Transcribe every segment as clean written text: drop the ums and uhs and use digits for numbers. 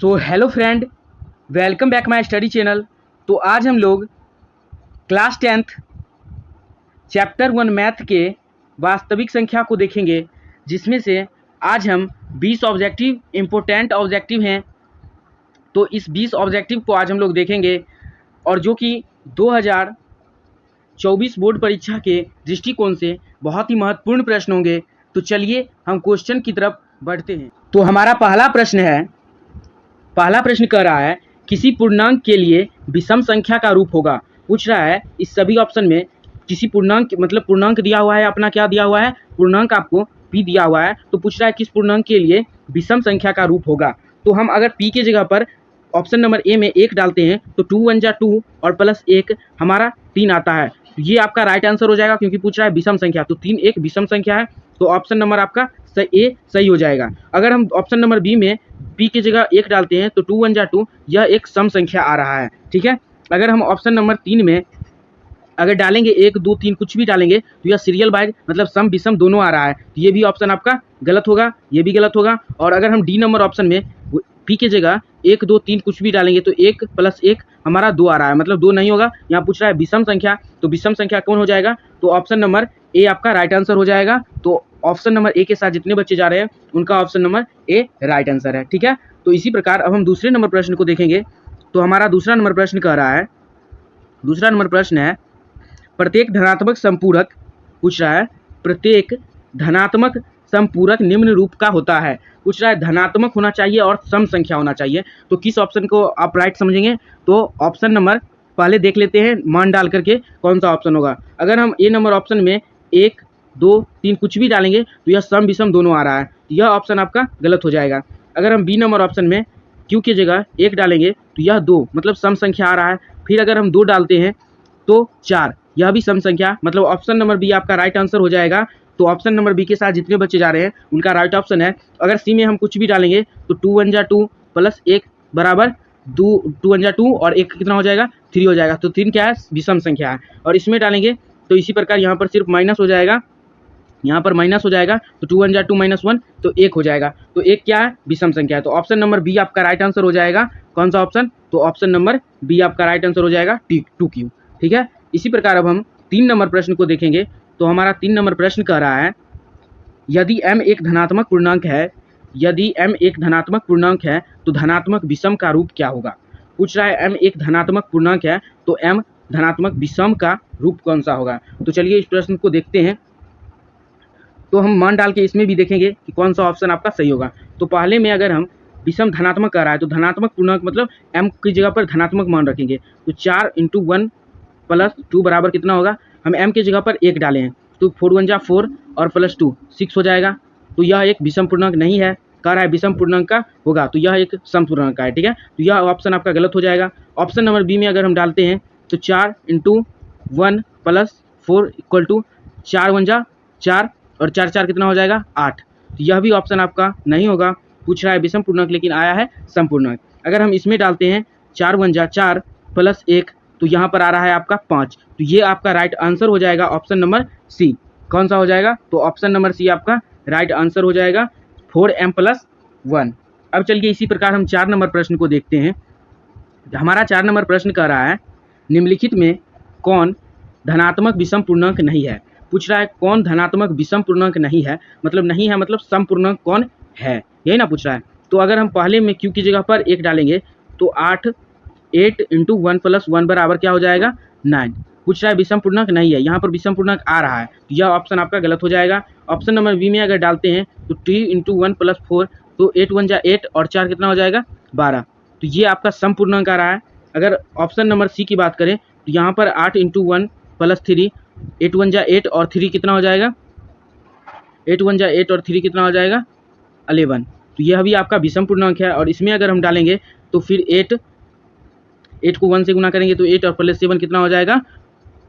So hello friend, welcome back my study channel. तो आज हम लोग क्लास 10th चैप्टर 1 मैथ के वास्तविक संख्या को देखेंगे, जिसमें से आज हम 20 ऑब्जेक्टिव इम्पोर्टेंट ऑब्जेक्टिव हैं। तो इस 20 ऑब्जेक्टिव को आज हम लोग देखेंगे और जो कि 2024 बोर्ड परीक्षा के दृष्टिकोण से बहुत ही महत्वपूर्ण प्रश्न होंगे। तो चलिए हम क्वेश्चन की तरफ बढ़ते हैं। तो हमारा पहला प्रश्न कह रहा है किसी पूर्णांक के लिए विषम संख्या का रूप होगा। पूछ रहा है इस सभी ऑप्शन में किसी पूर्णांक मतलब पूर्णांक दिया हुआ है, अपना क्या दिया हुआ है, पूर्णांक आपको p दिया हुआ है। तो पूछ रहा है किस पूर्णांक के लिए विषम संख्या का रूप होगा। तो हम अगर p के जगह पर ऑप्शन नंबर ए में 1 डालते हैं तो 2 1 जा 2 और प्लस 1 हमारा 3 आता है। तो ये आपका राइट आंसर हो जाएगा, क्योंकि पूछ रहा है विषम संख्या, तो 3 एक विषम संख्या है। तो ऑप्शन नंबर आपका ए सही हो जाएगा। अगर हम ऑप्शन नंबर बी में p की जगह 1 डालते हैं तो 2 1 जा 2 यह एक सम संख्या आ रहा है। ठीक है। अगर हम ऑप्शन नंबर 3 में अगर डालेंगे 1 2 3 कुछ भी डालेंगे तो यह सीरियल वाइज मतलब सम विषम दोनों आ रहा है। तो ये भी ऑप्शन आपका गलत होगा, ये भी गलत होगा। और अगर हम डी नंबर ऑप्शन में p की जगह 1 2 3 कुछ भी डालेंगे तो 1 प्लस 1 हमारा 2 आ रहा है, मतलब 2 नहीं होगा। यहाँ पूछ रहा है विषम संख्या, तो विषम संख्या कौन हो जाएगा, तो ऑप्शन नंबर ए आपका राइट आंसर हो जाएगा। तो ऑप्शन नंबर ए के साथ जितने बच्चे जा रहे हैं उनका option number A right answer है। ठीक है। तो इसी प्रकार अब हम दूसरे नंबर प्रश्न को देखेंगे। तो हमारा दूसरा नंबर प्रश्न कह रहा है, दूसरा नंबर प्रश्न है प्रत्येक धनात्मक संपूरक, पूछ रहा है प्रत्येक धनात्मक संपूरक निम्न रूप का होता है। पूछ रहा है धनात्मक होना चाहिए और सम संख्या होना चाहिए। तो किस ऑप्शन को आप राइट समझेंगे, तो ऑप्शन नंबर पहले देख लेते हैं मान डाल करके कौन सा ऑप्शन होगा। अगर हम ए नंबर ऑप्शन में 1 2 3 कुछ भी डालेंगे तो यह सम विषम दोनों आ रहा है, यह ऑप्शन आपका गलत हो जाएगा। अगर हम बी नंबर ऑप्शन में क्यू की जगह 1 डालेंगे तो यह 2 मतलब सम संख्या आ रहा है। फिर अगर हम 2 डालते हैं तो 4, यह भी सम संख्या, मतलब ऑप्शन नंबर बी आपका राइट आंसर हो जाएगा। तो ऑप्शन नंबर बी के साथ जितने बच्चे जा रहे हैं उनका राइट ऑप्शन है। अगर सी में हम कुछ भी डालेंगे तो 2 1 जा 2 प्लस 1 बराबर 2 1 जा 2 और 1 कितना हो जाएगा, 3 हो जाएगा। तो 3 क्या है, विषम संख्या है। और इसमें डालेंगे तो इसी प्रकार यहाँ पर सिर्फ माइनस हो जाएगा, यहाँ पर माइनस हो जाएगा। तो 2 1 जा 2 माइनस 1 तो 1 हो जाएगा। तो 1 क्या है, विषम संख्या है। तो ऑप्शन नंबर बी आपका राइट आंसर हो जाएगा। कौन सा ऑप्शन, तो ऑप्शन नंबर बी आपका राइट आंसर हो जाएगा 2Q। ठीक है। इसी प्रकार अब हम 3 नंबर प्रश्न को देखेंगे। तो हमारा 3 नंबर प्रश्न कह रहा है यदि m एक धनात्मक पूर्णांक है, यदि m एक धनात्मक पूर्णांक है तो धनात्मक विषम का रूप क्या होगा। पूछ रहा है m एक धनात्मक पूर्णांक है तो m धनात्मक विषम का रूप कौन सा होगा। तो चलिए इस प्रश्न को देखते हैं। तो हम मान डाल के इसमें भी देखेंगे कि कौन सा ऑप्शन आपका सही होगा। तो पहले में अगर हम विषम धनात्मक कर रहा है तो धनात्मक पूर्णांक मतलब m की जगह पर धनात्मक मान रखेंगे। तो 4 × 1 प्लस 2 बराबर कितना होगा, हम m की जगह पर 1 डाले हैं तो 4 1 जा 4 और प्लस 2 6 हो जाएगा। तो यह एक विषम पूर्णांक नहीं है, कह रहा है विषम पूर्णांक का होगा, तो यह एक सम पूर्णांक का है। ठीक है। तो यह ऑप्शन आपका गलत हो जाएगा। ऑप्शन नंबर बी में अगर हम डालते हैं तो 4 × 1 प्लस 4 इक्वल टू 4 1 जा 4 और 4 4 कितना हो जाएगा, 8। तो यह भी ऑप्शन आपका नहीं होगा। पूछ रहा है विषम पूर्णांक लेकिन आया है सम पूर्णांक। अगर हम इसमें डालते हैं 4 1 जा 4 प्लस 1 तो यहाँ पर आ रहा है आपका 5। तो ये आपका राइट आंसर हो जाएगा ऑप्शन नंबर सी। कौन सा हो जाएगा, तो ऑप्शन नंबर सी आपका राइट आंसर हो जाएगा 4m + 1। अब चलिए इसी प्रकार हम 4 नंबर प्रश्न को देखते हैं। हमारा 4 नंबर प्रश्न कह रहा है निम्नलिखित में कौन धनात्मक विषम पूर्णांक नहीं है। पूछ रहा है कौन धनात्मक विषम पूर्णांक नहीं है, मतलब नहीं है मतलब सम पूर्णांक कौन है, यही ना पूछ रहा है। तो अगर हम पहले में q की जगह पर 1 डालेंगे तो 8 × 1 + 1 बराबर क्या हो जाएगा, 9। पूछ रहा है विषम पूर्णांक नहीं है, यहाँ पर विषम पूर्णांक आ रहा है, तो यह ऑप्शन आपका गलत हो जाएगा। ऑप्शन नंबर बी में अगर डालते हैं तो 3 × 1 + 4 तो 8 1 जा 8 और 4 कितना हो जाएगा, 12। तो ये आपका सम पूर्णांक आ रहा है। अगर ऑप्शन नंबर सी की बात करें तो यहाँ पर 8 × 1 + 3 8 1 जा 8 और 3 कितना हो जाएगा, 8 1 जा 8 और 3 कितना हो जाएगा, 11। तो यह भी आपका विषम पूर्णांक है। और इसमें अगर हम डालेंगे तो फिर 8 को 1 से गुना करेंगे तो 8 और प्लस 7 कितना हो जाएगा,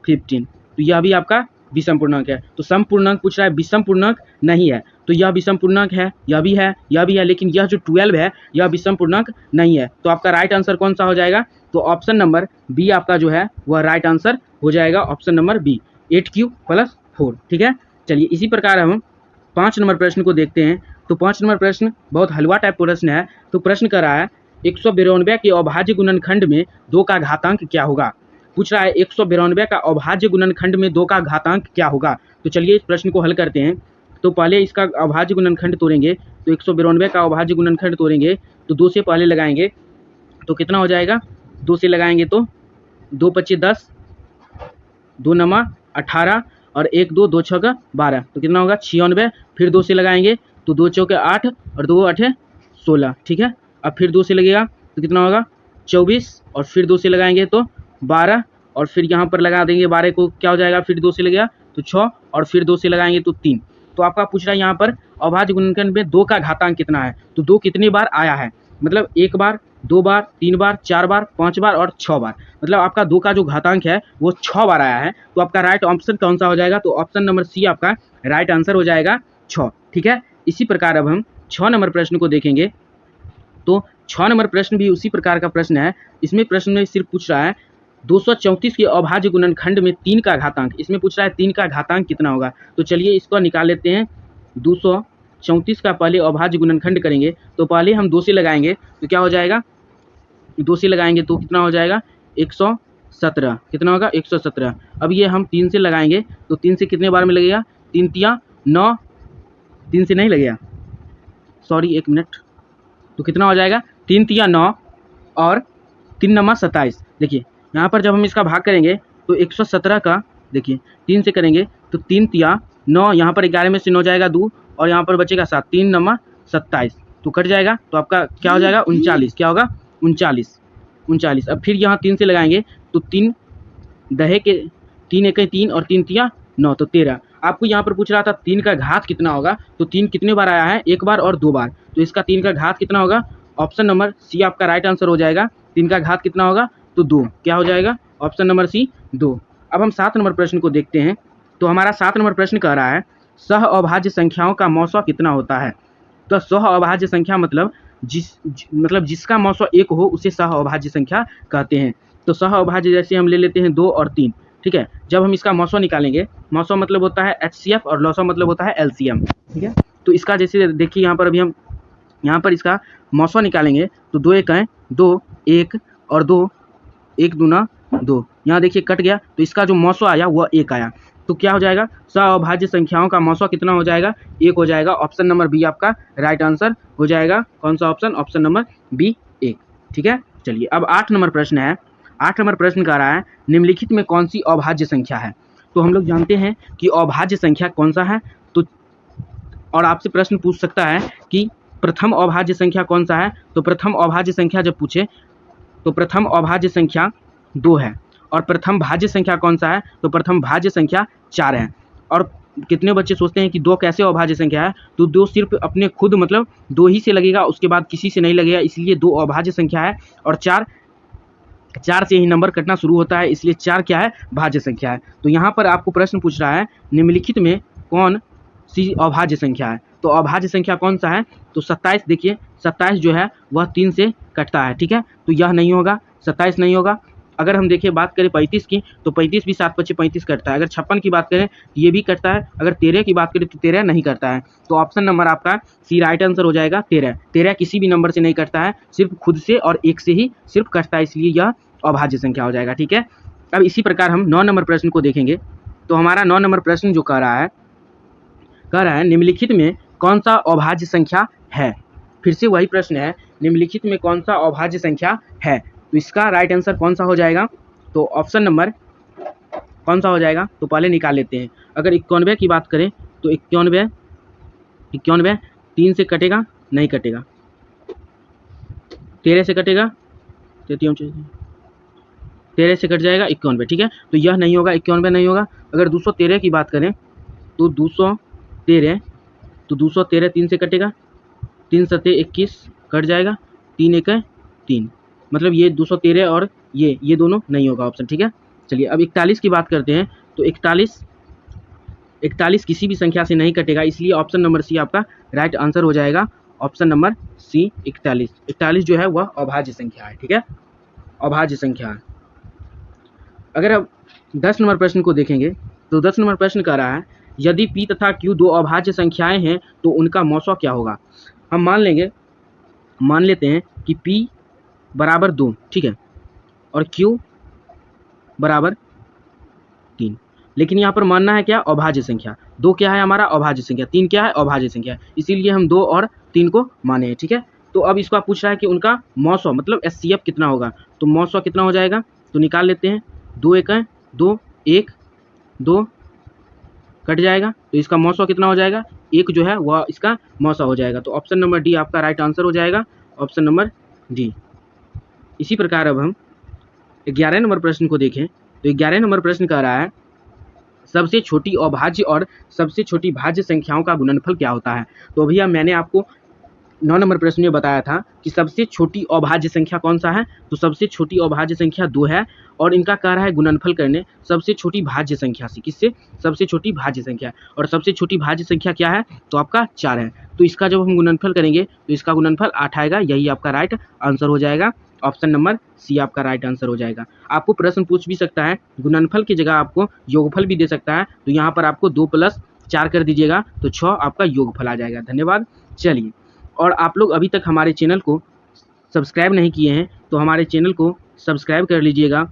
15। तो यह भी आपका विषम पूर्णांक है। तो सम पूर्णांक पूछ रहा है विषम पूर्णांक नहीं है, तो यह विषम पूर्णांक है, यह भी है, यह भी है, लेकिन यह जो 12 है यह विषम पूर्णांक नहीं है। तो आपका राइट आंसर कौन सा हो जाएगा, तो ऑप्शन नंबर बी आपका जो है वह राइट आंसर हो जाएगा, ऑप्शन नंबर बी 8Q + 4। ठीक है। चलिए इसी प्रकार हम 5 नंबर प्रश्न को देखते हैं। तो 5 नंबर प्रश्न बहुत हलवा टाइप प्रश्न है। तो प्रश्न कर रहा है 192 के अभाज्य गुणनखंड में 2 का घातांक क्या होगा। पूछ रहा है 192 का अभाज्य गुणनखंड में 2 का घातांक क्या होगा। तो चलिए इस प्रश्न को हल करते हैं। तो पहले इसका अभाज्य गुणनखंड तोड़ेंगे, तो 192 का अभाज्य गुणनखंड तोड़ेंगे तो 2 से पहले लगाएंगे तो कितना हो जाएगा, 2 से लगाएंगे तो 2 पच्चीस 10, 2 नमा 18 और 1 2 2 6 12, तो कितना होगा 96। फिर 2 से लगाएंगे तो 2 चौके 8 और 2 8 16, ठीक है। अब फिर 2 से लगेगा तो कितना होगा 24 और फिर 2 से लगाएंगे तो 12 और फिर यहाँ पर लगा देंगे 12 को, क्या हो जाएगा फिर 2 से लगेगा तो 6 और फिर 2 से लगाएंगे तो 3। तो आपका पूछ रहा है यहाँ पर अभाज्य गुणनखंड में 2 का घातांक कितना है। तो 2 कितनी बार आया है, मतलब 1 बार, 2 बार, 3 बार, 4 बार, 5 बार और 6 बार, मतलब आपका 2 का जो घातांक है वो 6 बार आया है। तो आपका राइट ऑप्शन कौन सा हो जाएगा, तो ऑप्शन नंबर सी आपका राइट आंसर हो जाएगा 6, ठीक है। इसी प्रकार अब हम 6 नंबर प्रश्न को देखेंगे। तो 6 नंबर प्रश्न भी उसी प्रकार का प्रश्न है। इसमें प्रश्न में सिर्फ पूछ रहा है 234 के अभाज्य गुणनखंड में 3 का घातांक, इसमें पूछ रहा है 3 का घातांक कितना होगा। तो चलिए इसको निकाल लेते हैं। 234 का पहले अभाज्य गुणनखंड करेंगे तो पहले हम 2 से लगाएंगे तो क्या हो जाएगा, 2 से लगाएंगे तो कितना हो जाएगा 117, कितना होगा 117। अब ये हम 3 से लगाएंगे तो 3 से कितने बार में लगेगा, 3 तिया 9, 3 से नहीं लगेगा, सॉरी 1 मिनट, तो कितना हो जाएगा 3 तिया 9 और 3 नमा 27। देखिए यहाँ पर जब हम इसका भाग करेंगे तो 117 का देखिए 3 से करेंगे तो 3 तिया 9, यहाँ पर 11 में से 9 जाएगा 2 और यहाँ पर बचेगा 7, 3 नमा 27, तो कट जाएगा। तो आपका क्या हो जाएगा 39, क्या होगा 39। अब फिर यहाँ 3 से लगाएंगे तो 3 दहे के 3 एक 3 और 3 तिया 9, तो 13। आपको यहाँ पर पूछ रहा था 3 का घात कितना होगा, तो 3 कितने बार आया है, 1 बार और 2 बार, तो इसका 3 का घात कितना होगा, ऑप्शन नंबर सी आपका राइट आंसर हो जाएगा। 3 का घात कितना होगा, तो 2, क्या हो जाएगा ऑप्शन नंबर सी 2। अब हम 7 नंबर प्रश्न को देखते हैं। तो हमारा 7 नंबर प्रश्न कह रहा है सह अभाज्य संख्याओं का मौसा कितना होता है। तो सह अभाज्य संख्या मतलब जिसका मौसा 1 हो उसे सह अभाज्य संख्या कहते हैं। तो सह अभाज्य जैसे हम ले लेते हैं 2 और 3, ठीक है। जब हम इसका मौसा निकालेंगे, मौसा मतलब होता है HCF और लौसा मतलब होता है LCM, ठीक है। तो इसका जैसे देखिए यहाँ पर अभी हम यहाँ पर इसका मौसा निकालेंगे तो 2 एक है 2, 1 और 2, 1 दूना 2, यहाँ देखिए कट गया, तो इसका जो मौसा आया वह 1 आया। तो क्या हो जाएगा सह अभाज्य संख्याओं का मौसा कितना हो जाएगा, 1 हो जाएगा। ऑप्शन नंबर बी आपका राइट आंसर हो जाएगा। कौन सा ऑप्शन, ऑप्शन नंबर बी 1, ठीक है। चलिए अब 8 नंबर प्रश्न है। 8 नंबर प्रश्न कह रहा है निम्नलिखित में कौन सी अभाज्य संख्या है। तो हम लोग जानते हैं कि अभाज्य संख्या कौन सा है, तो और आपसे प्रश्न पूछ सकता है कि प्रथम अभाज्य संख्या कौन सा है। तो प्रथम अभाज्य संख्या जब पूछे तो प्रथम अभाज्य संख्या 2 है, और प्रथम भाज्य संख्या कौन सा है, तो प्रथम भाज्य संख्या 4 है। और कितने बच्चे सोचते हैं कि 2 कैसे अभाज्य संख्या है, तो 2 सिर्फ अपने खुद मतलब 2 ही से लगेगा, उसके बाद किसी से नहीं लगेगा, इसलिए 2 अभाज्य संख्या है। और 4 से ही नंबर कटना शुरू होता है, इसलिए 4 क्या है, भाज्य संख्या है। तो यहाँ पर आपको प्रश्न पूछ रहा है निम्नलिखित में कौन सी अभाज्य संख्या है। तो अभाज्य संख्या कौन सा है, तो 27। देखिए 27 जो है वह 3 से कटता है, ठीक है। तो यह नहीं होगा, 27 नहीं होगा। अगर हम देखिए बात करें 35 की, तो 35 भी 7 पच्चीस 35 कटता है। अगर 56 की बात करें तो ये भी कटता है। अगर 13 की बात करें तो 13 नहीं करता है। तो ऑप्शन नंबर आपका सी राइट आंसर हो जाएगा 13। 13 किसी भी नंबर से नहीं कटता है, सिर्फ खुद से और 1 से ही सिर्फ कटता है, इसलिए यह अभाज्य संख्या हो जाएगा, ठीक है। अब इसी प्रकार हम 9 नंबर प्रश्न को देखेंगे। तो हमारा 9 नंबर प्रश्न जो कह रहा है निम्नलिखित में कौन सा अभाज्य संख्या है। फिर से वही प्रश्न है, निम्नलिखित में कौन सा अभाज्य संख्या है। तो इसका राइट आंसर कौन सा हो जाएगा, तो ऑप्शन नंबर कौन सा हो जाएगा, तो पहले निकाल लेते हैं। अगर 91 की बात करें तो 91 3 से कटेगा, नहीं कटेगा। 13 से कटेगा, 13 से कट जाएगा 91, ठीक है। तो यह नहीं होगा, 91 नहीं होगा। अगर 213 की बात करें तो 213 3 से कटेगा, 3 सत्ते 21 कट जाएगा, 3 एक 3, मतलब ये 213 और ये दोनों नहीं होगा ऑप्शन, ठीक है। चलिए अब 41 की बात करते हैं। तो 41 किसी भी संख्या से नहीं कटेगा, इसलिए ऑप्शन नंबर सी आपका राइट आंसर हो जाएगा। ऑप्शन नंबर सी 41 जो है वह अभाज्य संख्या है, ठीक है, अभाज्य संख्या है। अगर अब 10 नंबर प्रश्न को देखेंगे तो 10 नंबर प्रश्न कह रहा है यदि P तथा Q 2 अभाज्य संख्याएं हैं तो उनका मौसा क्या होगा। हम मान लेते हैं कि P बराबर 2, ठीक है, और Q बराबर 3। लेकिन यहाँ पर मानना है क्या, अभाज्य संख्या। 2 क्या है हमारा, अभाज्य संख्या। 3 क्या है, अभाज्य संख्या, इसीलिए हम 2 और 3 को माने हैं, ठीक है। तो अब इसको आप पूछ रहा है कि उनका मौसौ मतलब एचसीएफ कितना होगा, तो मौसौ कितना हो जाएगा, तो निकाल लेते हैं। 2 1 है 2, 1 2 कट जाएगा, तो इसका मौसौ कितना हो जाएगा, 1 जो है वह इसका मौसौ हो जाएगा। तो ऑप्शन नंबर डी आपका राइट आंसर हो जाएगा, ऑप्शन नंबर डी। इसी प्रकार अब हम 11 नंबर प्रश्न को देखें, तो 11 नंबर प्रश्न कह रहा है सबसे छोटी अभाज्य और सबसे छोटी भाज्य संख्याओं का गुणनफल क्या होता है। तो भैया मैंने आपको 9 नंबर प्रश्न में बताया था कि सबसे छोटी अभाज्य संख्या कौन सा है, तो सबसे छोटी अभाज्य संख्या 2 है, और इनका कह रहा है गुणनफल करने सबसे छोटी भाज्य संख्या से। किससे, सबसे छोटी भाज्य संख्या, और सबसे छोटी भाज्य संख्या क्या है, तो आपका 4 है। तो इसका जब हम गुणनफल करेंगे तो इसका गुणनफल 8 आएगा, यही आपका राइट आंसर हो जाएगा, ऑप्शन नंबर सी आपका राइट आंसर हो जाएगा। आपको प्रश्न पूछ भी सकता है, गुणनफल की जगह आपको योगफल भी दे सकता है, तो यहाँ पर आपको 2 + 4 कर दीजिएगा, तो 6 आपका योगफल आ जाएगा। धन्यवाद। चलिए, और आप लोग अभी तक हमारे चैनल को सब्सक्राइब नहीं किए हैं तो हमारे चैनल को सब्सक्राइब कर लीजिएगा,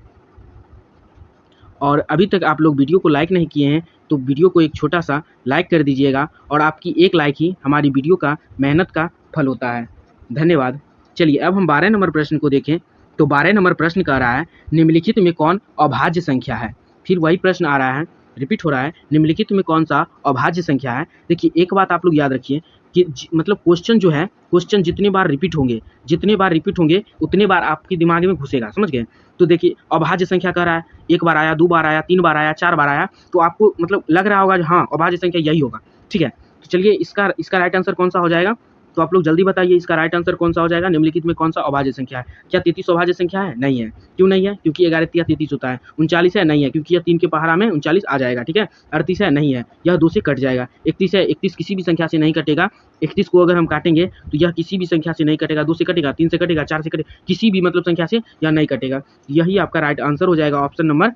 और अभी तक आप लोग वीडियो को लाइक नहीं किए हैं तो वीडियो को एक छोटा सा लाइक कर दीजिएगा, और आपकी एक लाइक ही हमारी वीडियो का मेहनत का फल होता है। धन्यवाद। चलिए, अब हम 12 नंबर प्रश्न को देखें, तो 12 नंबर प्रश्न कह रहा है निम्नलिखित में कौन अभाज्य संख्या है। फिर वही प्रश्न आ रहा है, रिपीट हो रहा है, निम्नलिखित में कौन सा अभाज्य संख्या है। देखिए, एक बात आप लोग याद रखिए कि मतलब क्वेश्चन जो है, क्वेश्चन जितने बार रिपीट होंगे उतने बार आपके दिमाग में घुसेगा, समझ गए। तो देखिए, अभाज्य संख्या कह रहा है, 1 बार आया, 2 बार आया, 3 बार आया, 4 बार आया, तो आपको मतलब लग रहा होगा हाँ अभाज्य संख्या यही होगा, ठीक है। तो चलिए, इसका राइट आंसर कौन सा हो जाएगा, तो आप लोग जल्दी बताइए इसका राइट आंसर कौन सा हो जाएगा। निम्नलिखित में कौन सा अभाज्य संख्या है। क्या 33 अभाज्य संख्या है, नहीं है। क्यों नहीं है, क्योंकि 11 × 33 होता है। 39 है, नहीं है, क्योंकि यह 3 के पहाड़ा में 39 आ जाएगा, ठीक है। 38 है, नहीं है, यह 2 से कट जाएगा। 31 है, 31 किसी भी संख्या से नहीं कटेगा। 31 को अगर हम काटेंगे तो यह किसी भी संख्या से नहीं कटेगा, 2 से कटेगा, 3 से कटेगा, 4 से कटेगा, किसी भी मतलब संख्या से यह नहीं कटेगा। यही आपका राइट आंसर हो जाएगा, ऑप्शन नंबर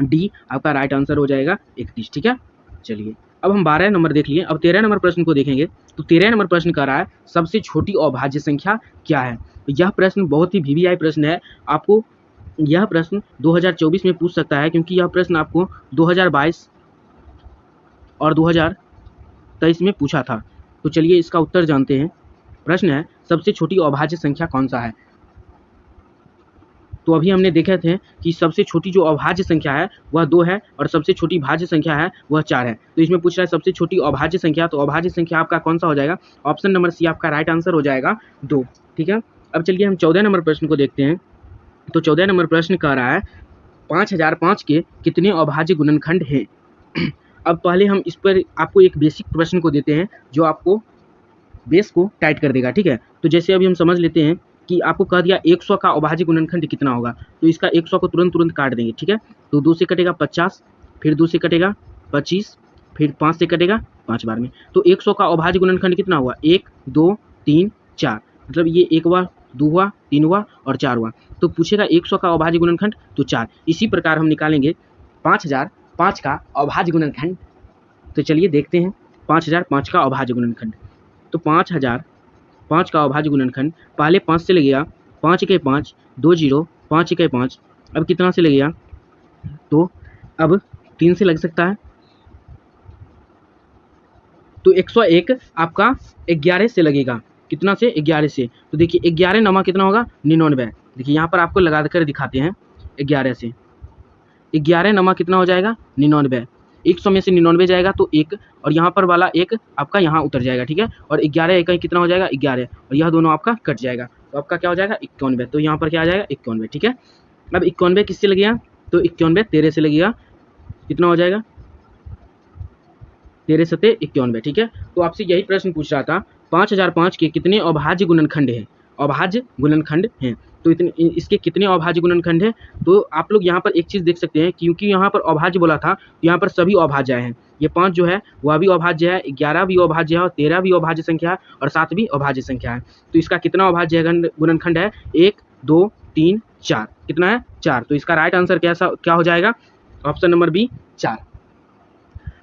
डी आपका राइट आंसर हो जाएगा 31, ठीक है। चलिए, अब हम 12 नंबर देख लिए, अब 13 नंबर प्रश्न को देखेंगे, तो 13 नंबर प्रश्न कह रहा है सबसे छोटी अभाज्य संख्या क्या है। तो यह प्रश्न बहुत ही वीवीआई प्रश्न है, आपको यह प्रश्न 2024 में पूछ सकता है, क्योंकि यह प्रश्न आपको 2022 और 2023 में पूछा था। तो चलिए इसका उत्तर जानते हैं। प्रश्न है सबसे छोटी अभाज्य संख्या कौन सा है। तो अभी हमने देखे थे कि सबसे छोटी जो अभाज्य संख्या है वह 2 है, और सबसे छोटी भाज्य संख्या है वह 4 है। तो इसमें पूछ रहा है सबसे छोटी अभाज्य संख्या, तो अभाज्य संख्या आपका कौन सा हो जाएगा, ऑप्शन नंबर सी आपका राइट आंसर हो जाएगा 2, ठीक है। अब चलिए हम 14 नंबर प्रश्न को देखते हैं। तो 14 नंबर प्रश्न कह रहा है 5005 के कितने अभाज्य गुणनखंड हैं। अब पहले हम इस पर आपको एक बेसिक प्रश्न को देते हैं जो आपको बेस को टाइट कर देगा, ठीक है। तो जैसे अभी हम समझ लेते हैं कि आपको कह दिया 100 का अभाज्य गुणनखंड कितना होगा, तो इसका 100 को तुरंत काट देंगे, ठीक है। तो 2 से कटेगा 50, फिर 2 से कटेगा 25, फिर 5 से कटेगा 5 बार में। तो 100 का अभाज्य गुणनखंड कितना हुआ, 1 2 3 4, मतलब ये 1 हुआ, 2 हुआ, 3 हुआ और 4 हुआ। तो पूछेगा 100 का अभाज्य गुणनखंड, तो 4। इसी प्रकार हम निकालेंगे 5005 का अभाज्य गुणनखंड। तो चलिए देखते हैं 5005 का अभाज्य गुणनखंड। तो 5005 का अभाज्य गुणनखंड, पहले 5 से लगेगा, 5 × 5 2 0, 5 × 5, अब कितना से लगेगा, तो अब 3 से लग सकता है, तो 101 आपका 11 से लगेगा, कितना से, 11 से। तो देखिए 11 नमा कितना होगा, 99। देखिए यहाँ पर आपको लगा कर दिखाते हैं, 11 से 11 नमा कितना हो जाएगा, 99। 100 में से 99 जाएगा तो 1, और यहाँ पर वाला 1 आपका यहाँ उतर जाएगा, ठीक है। और 11 1 कितना हो जाएगा, 11, और यह दोनों आपका कट जाएगा, तो आपका क्या हो जाएगा, 91। तो यहाँ पर क्या आ जाएगा, 91, ठीक है। अब 91 किससे लगेगा, तो 91 13 से लगेगा, कितना हो जाएगा, 13 सते 91, ठीक है। तो आपसे यही प्रश्न पूछ रहा था 5005 के कितने अभाज्य गुणनखंड हैं, अभाज्य गुणनखंड हैं। तो इतने इसके कितने अभाज्य गुणनखंड हैं। तो आप लोग यहाँ पर एक चीज़ देख सकते हैं, क्योंकि यहाँ पर अभाज्य बोला था, तो यहाँ पर सभी अभाज्य हैं। ये 5 जो है वह भी अभाज्य है, 11 भी अभाज्य है, और 13 भी अभाज्य संख्या है, और 7 भी अभाज्य संख्या है। तो इसका कितना अभाज्य गुणनखंड है, 1 2 3 4, कितना है, 4। तो इसका राइट आंसर क्या हो जाएगा, ऑप्शन नंबर बी 4।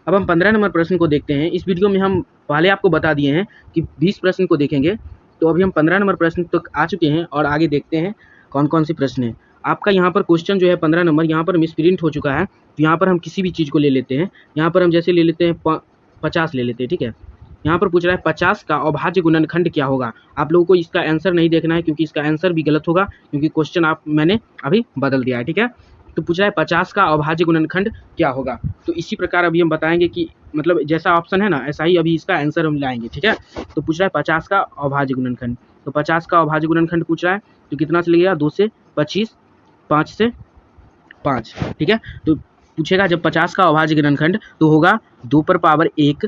अब हम 15 नंबर प्रश्न को देखते हैं। इस वीडियो में हम पहले आपको बता दिए हैं कि 20 प्रश्न को देखेंगे, तो अभी हम 15 नंबर प्रश्न तक आ चुके हैं और आगे देखते हैं कौन कौन से प्रश्न हैं। आपका यहाँ पर क्वेश्चन जो है 15 नंबर यहाँ पर मिसप्रिंट हो चुका है, तो यहाँ पर हम किसी भी चीज़ को ले लेते हैं। यहाँ पर हम जैसे ले लेते हैं 50 ले लेते हैं, ठीक है। यहाँ पर पूछ रहा है 50 का अभाज्य गुणनखंड क्या होगा। आप लोगों को इसका आंसर नहीं देखना है क्योंकि इसका आंसर भी गलत होगा, क्योंकि क्वेश्चन मैंने अभी बदल दिया है, ठीक है। तो पूछ रहा है 50 का अभाज्य गुणनखंड क्या होगा। तो इसी प्रकार अभी हम बताएंगे कि मतलब जैसा ऑप्शन है ना ऐसा ही अभी इसका आंसर हम लाएंगे, ठीक है। तो पूछ रहा है 50 का अभाज्य गुणनखंड, तो 50 का अभाज्य गुणनखंड पूछ रहा है, तो कितना से लगेगा 2 से 25, 5 से 5, ठीक है। तो पूछेगा जब 50 का अभाज्य गुणनखंड तो होगा 2 पर पावर 1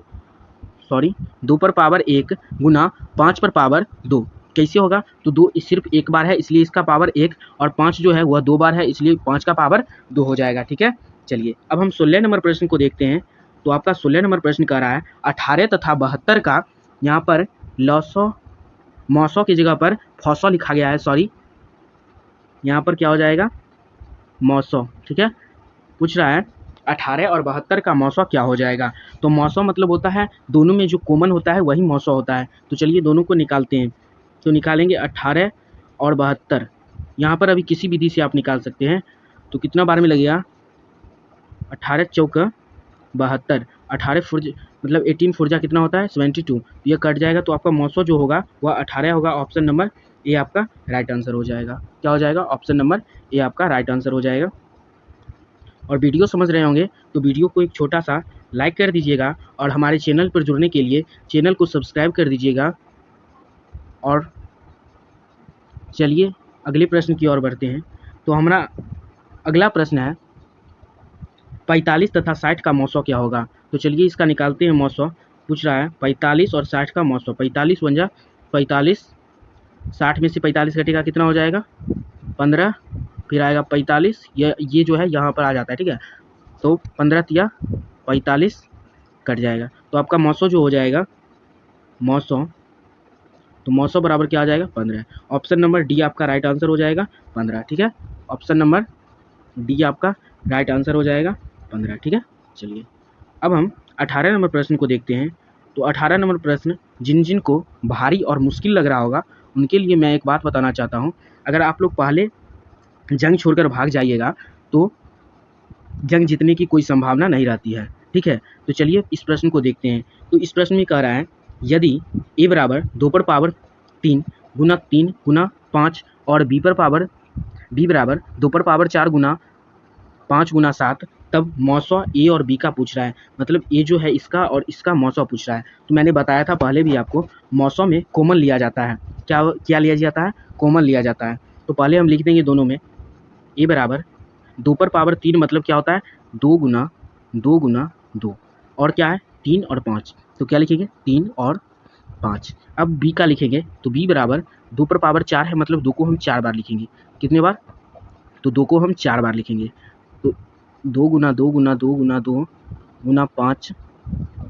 गुना 5 पर पावर 2। कैसे होगा, तो 2 सिर्फ एक बार है इसलिए इसका पावर 1, और 5 जो है वह 2 बार है इसलिए 5 का पावर 2 हो जाएगा, ठीक है। चलिए अब हम 16 नंबर प्रश्न को देखते हैं। तो आपका 16 नंबर प्रश्न कह रहा है 18 तथा 72 का यहाँ पर लॉसो मौसो की जगह पर फौसो लिखा गया है, सॉरी यहाँ पर क्या हो जाएगा मौसो, ठीक है। पूछ रहा है 18 और 72 का मौसो क्या हो जाएगा। तो मौसो मतलब होता है दोनों में जो कॉमन होता है वही मौसो होता है। तो चलिए दोनों को निकालते हैं। तो निकालेंगे 18 और 72, यहाँ पर अभी किसी विधि से आप निकाल सकते हैं। तो कितना बार में लगेगा 18 चौका 72, 18 फुर्ज मतलब 18 फुर्जा कितना होता है 72, ये कट जाएगा तो आपका मौसो जो होगा वह 18 होगा। ऑप्शन नंबर ए आपका राइट आंसर हो जाएगा। क्या हो जाएगा, ऑप्शन नंबर ए आपका राइट आंसर हो जाएगा। और वीडियो समझ रहे होंगे तो वीडियो को एक छोटा सा लाइक कर दीजिएगा और हमारे चैनल पर जुड़ने के लिए चैनल को सब्सक्राइब कर दीजिएगा। और चलिए अगले प्रश्न की ओर बढ़ते हैं। तो हमारा अगला प्रश्न है 45 तथा 60 का मौसो क्या होगा। तो चलिए इसका निकालते हैं मौसो। पूछ रहा है 45 और 60 का मौसो। 45 बन जा 45, 60 में से 45 घटेगा कितना हो जाएगा 15, फिर आएगा 45, ये जो है यहाँ पर आ जाता है, ठीक है। तो 15 तिया 45 कट जाएगा, तो आपका मौसो जो हो जाएगा मौसो, तो मौसो बराबर क्या आ जाएगा 15। ऑप्शन नंबर डी आपका राइट आंसर हो जाएगा 15, ठीक है। ऑप्शन नंबर डी आपका राइट आंसर हो जाएगा 15, ठीक है। चलिए अब हम 18 नंबर प्रश्न को देखते हैं। तो 18 नंबर प्रश्न जिन जिन को भारी और मुश्किल लग रहा होगा उनके लिए मैं एक बात बताना चाहता हूँ। अगर आप लोग पहले जंग छोड़कर भाग जाइएगा तो जंग जीतने की कोई संभावना नहीं रहती है, ठीक है। तो चलिए इस प्रश्न को देखते हैं। तो इस प्रश्न में कह रहा है यदि ए बराबर 2 पर पावर 3 गुना 5 और बी बराबर 2 पर पावर 4 गुना 5 गुना 7, तब मौसो ए और बी का पूछ रहा है। मतलब ए जो है इसका और इसका मौसो पूछ रहा है। तो मैंने बताया था पहले भी आपको मौसो में कॉमन लिया जाता है। क्या लिया जाता है, कॉमन लिया जाता है। तो पहले हम लिख देंगे दोनों में ए बराबर 2 पर पावर 3 मतलब क्या होता है 2 गुना 2 और क्या है 3 और 5। तो क्या लिखेंगे 3 और 5। अब बी का लिखेंगे तो बी बराबर 2 पर पावर 4 है मतलब 2 को हम 4 बार लिखेंगे। कितने बार, तो 2 को हम 4 बार लिखेंगे। तो 2 गुना 2 गुना 5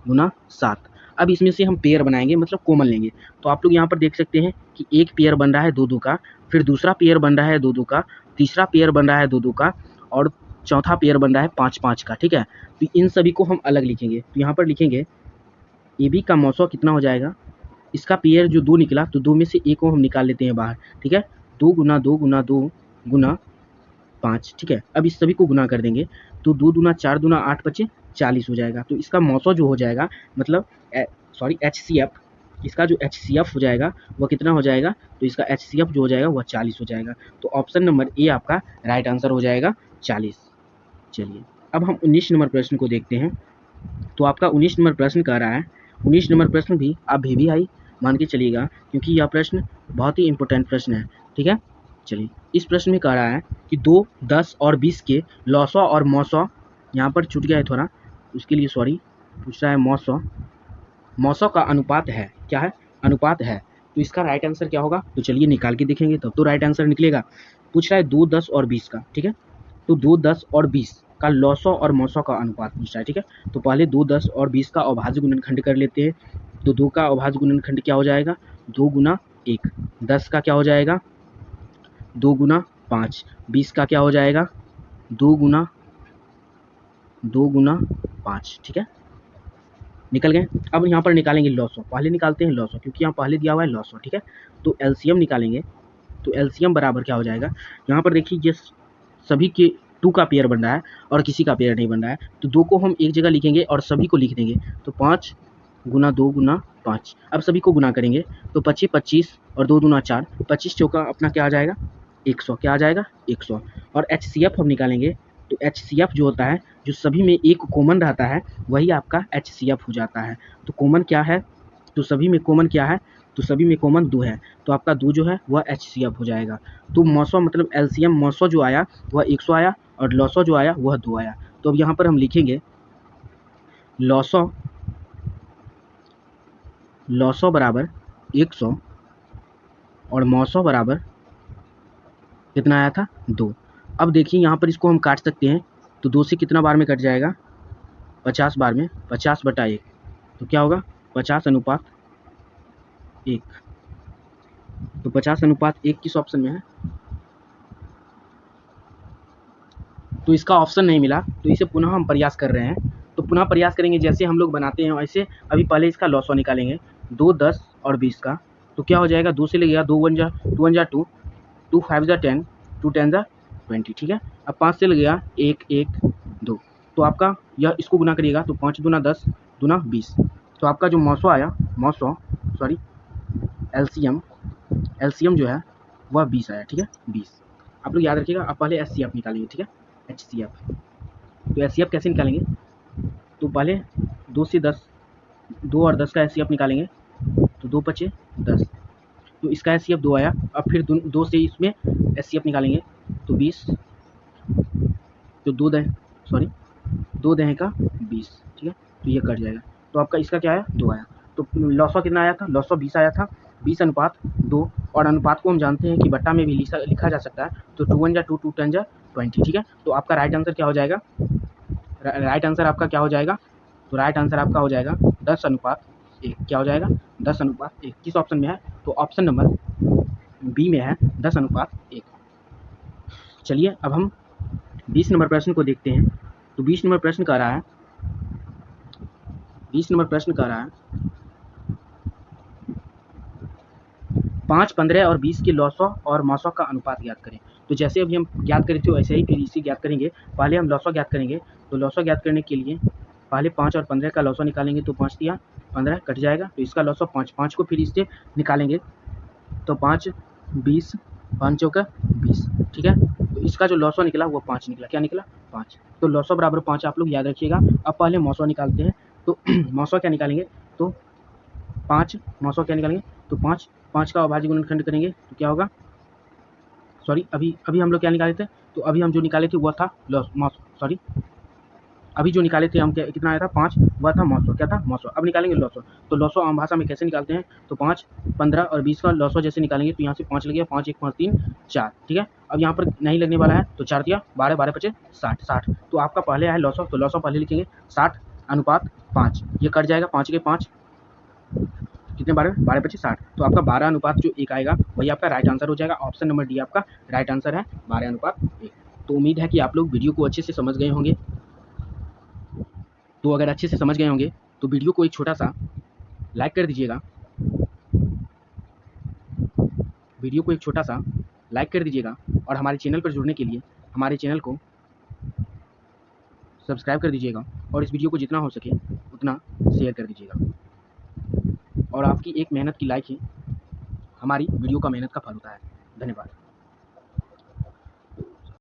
गुना 7। अब इसमें से हम पेयर बनाएंगे मतलब कॉमन लेंगे। तो आप लोग यहाँ पर देख सकते हैं कि एक पेयर बन रहा है 2 का, फिर दूसरा पेयर बन रहा है 2 का, तीसरा पेयर बन रहा है 2 का, और चौथा पेयर बन रहा है 5 का, ठीक है। तो इन सभी को हम अलग लिखेंगे। तो यहाँ पर लिखेंगे ए बी का मौसो कितना हो जाएगा, इसका पेयर जो 2 निकला तो 2 में से एक को हम निकाल लेते हैं बाहर, ठीक है। 2 गुना 5, ठीक है। अब इस सभी को गुना कर देंगे तो 2 दूना 4 दूना 8 बचे 40 हो जाएगा। तो इसका मौसो जो हो जाएगा मतलब HCF, इसका जो HCF हो जाएगा वह कितना हो जाएगा, तो इसका HCF जो हो जाएगा वह 40 हो जाएगा। तो ऑप्शन नंबर ए आपका राइट आंसर हो जाएगा 40। चलिए अब हम 19 नंबर प्रश्न को देखते हैं। तो आपका 19 नंबर प्रश्न कह रहा है, 19 नंबर प्रश्न भी आप VVI मान के चलिएगा क्योंकि यह प्रश्न बहुत ही इंपॉर्टेंट प्रश्न है, ठीक है। चलिए इस प्रश्न में कह रहा है कि 2, 10 और 20 के लॉसो और मौसो, यहाँ पर छूट गया है थोड़ा उसके लिए सॉरी, पूछ रहा है मौसो का अनुपात है, क्या है अनुपात है। तो इसका राइट आंसर क्या होगा, तो चलिए निकाल के देखेंगे तब तो राइट आंसर निकलेगा। पूछ रहा है 2, 10 और 20 का, ठीक है। तो 2, 10 और 20 का लॉसो और मौसो का अनुपात पूछ रहा है, ठीक है। तो पहले 2, 10 और 20 का अभाज्य गुणनखंड कर लेते हैं। तो 2 का अभाज्य गुणनखंड क्या हो जाएगा 2 गुना 1, 10 का क्या हो जाएगा 2 गुना 5, 20 का क्या हो जाएगा 2 गुना 5, ठीक है। निकल गए। अब यहाँ पर निकालेंगे लॉसो, पहले निकालते हैं लॉसो क्योंकि यहाँ पहले दिया हुआ है लॉसो, ठीक है। तो एलसीएम निकालेंगे, तो एलसीएम बराबर क्या हो जाएगा, यहाँ पर देखिए ये सभी के 2 का पेयर बन रहा है और किसी का पेयर नहीं बन रहा है, तो 2 को हम एक जगह लिखेंगे और सभी को लिख देंगे। तो 5 गुना 2 गुना 5, अब सभी को गुना करेंगे तो 25 25 और 2 दूना 4, 25 चौका अपना क्या आ जाएगा 100, क्या आ जाएगा 100। और एचसीएफ हम निकालेंगे, तो एचसीएफ जो होता है, जो सभी में एक कॉमन रहता है वही आपका एचसीएफ हो जाता है। तो कॉमन क्या है, तो सभी में कॉमन क्या है, तो सभी में कॉमन 2 है, तो आपका 2 जो है वह एचसीएफ हो जाएगा। तो मौसो मतलब एलसीएम मौसो जो आया वह 100 आया और लॉसो जो आया वह 2 आया। तो अब यहाँ पर हम लिखेंगे लॉसो बराबर 100 और मौसो बराबर कितना आया था 2। अब देखिए यहाँ पर इसको हम काट सकते हैं, तो 2 से कितना बार में कट जाएगा 50 बार में, 50/1, तो क्या होगा 50:1। तो 50:1 किस ऑप्शन में है, तो इसका ऑप्शन नहीं मिला, तो इसे पुनः हम प्रयास कर रहे हैं। तो पुनः प्रयास करेंगे, जैसे हम लोग बनाते हैं वैसे अभी पहले इसका लॉसो निकालेंगे। 2 10 और 20 का, तो क्या हो जाएगा 2 से लगेगा 2 1 जा 2 1 जा 2, 2 5 जा 10, 2 10 जा 20, ठीक है। अब 5 से लगेगा 1 1 2, तो आपका यह इसको गुना करिएगा तो 5 दूना 10 दूना 20, तो आपका जो मौसो आया एलसीएम जो है वह 20 आया, ठीक है 20। आप लोग याद रखिएगा, आप पहले एचसीएफ निकालेंगे, ठीक है एचसीएफ। तो एचसीएफ कैसे निकालेंगे, तो पहले 2 से 10, 2 और 10 का एचसीएफ निकालेंगे, तो 2 5 10, तो इसका एचसीएफ 2 आया। अब फिर 2 से इसमें एचसीएफ निकालेंगे, तो 20, तो 2 दहें का 20, ठीक है, तो ये कट जाएगा। तो आपका इसका क्या आया 2 आया। तो लॉसो कितना आया था, लॉसो 20 आया था, 20:2, और अनुपात को हम जानते हैं कि बट्टा में भी लिखा जा सकता है, तो 2 1 जा 2 2 10 जा 20, ठीक है। तो आपका राइट आंसर क्या हो जाएगा, राइट आंसर आपका क्या हो जाएगा, तो राइट आंसर आपका हो जाएगा 10:1, क्या हो जाएगा 10:1। किस ऑप्शन में है, तो ऑप्शन नंबर बी में है 10:1। चलिए अब हम 20 नंबर प्रश्न को देखते हैं। तो 20 नंबर प्रश्न कह रहा है 5 15 और 20 के लॉसो और मौसो का अनुपात ज्ञात करें। तो जैसे अभी हम ज्ञात करे थे वैसे ही फिर इसे ज्ञात करेंगे। पहले हम लॉसो ज्ञात करेंगे, तो लॉसो ज्ञात करने के लिए पहले 5 और 15 का लॉसो निकालेंगे, तो 5 दिया 15 कट जाएगा, तो इसका लॉसो 5 को फिर इससे निकालेंगे, तो 5 20 5 चौका 20, ठीक है। तो इसका जो लॉसो निकला वो 5 निकला, क्या निकला 5। तो लॉसो बराबर 5 आप लोग याद रखिएगा। अब पहले मौसो निकालते हैं, तो मौसो क्या निकालेंगे, तो 5 मौसो क्या निकालेंगे, तो 5 का अभाज्य गुणनखंड करेंगे, तो क्या होगा, सॉरी अभी हम लोग क्या निकाले थे, तो अभी हम जो निकाले थे वह था अभी जो निकाले थे हम कितना आया था 5, वह था मौसो, क्या था मौसो। अब निकालेंगे लॉसो, तो लॉसो आम भाषा में कैसे निकालते हैं, तो 5 15 और 20 का लॉसो जैसे निकालेंगे, तो यहाँ से 5 लगेगा, 5 1 5 3 4, ठीक है। अब यहाँ पर नहीं लगने वाला है, तो 4 दिया 12 12 5 60, तो आपका पहले है लॉसो, तो लॉसो पहले लिखेंगे 60:5, ये कट जाएगा 5 के 5 कितने 12 12 5 60, तो आपका 12:1 आएगा, वही आपका राइट आंसर हो जाएगा। ऑप्शन नंबर डी आपका राइट आंसर है 12:1। तो उम्मीद है कि आप लोग वीडियो को अच्छे से समझ गए होंगे। तो अगर अच्छे से समझ गए होंगे तो वीडियो को एक छोटा सा लाइक कर दीजिएगा, और हमारे चैनल पर जुड़ने के लिए हमारे चैनल को सब्सक्राइब कर दीजिएगा, और इस वीडियो को जितना हो सके उतना शेयर कर दीजिएगा। और आपकी एक मेहनत की लाइक ही हमारी वीडियो का मेहनत का फल होता है। धन्यवाद।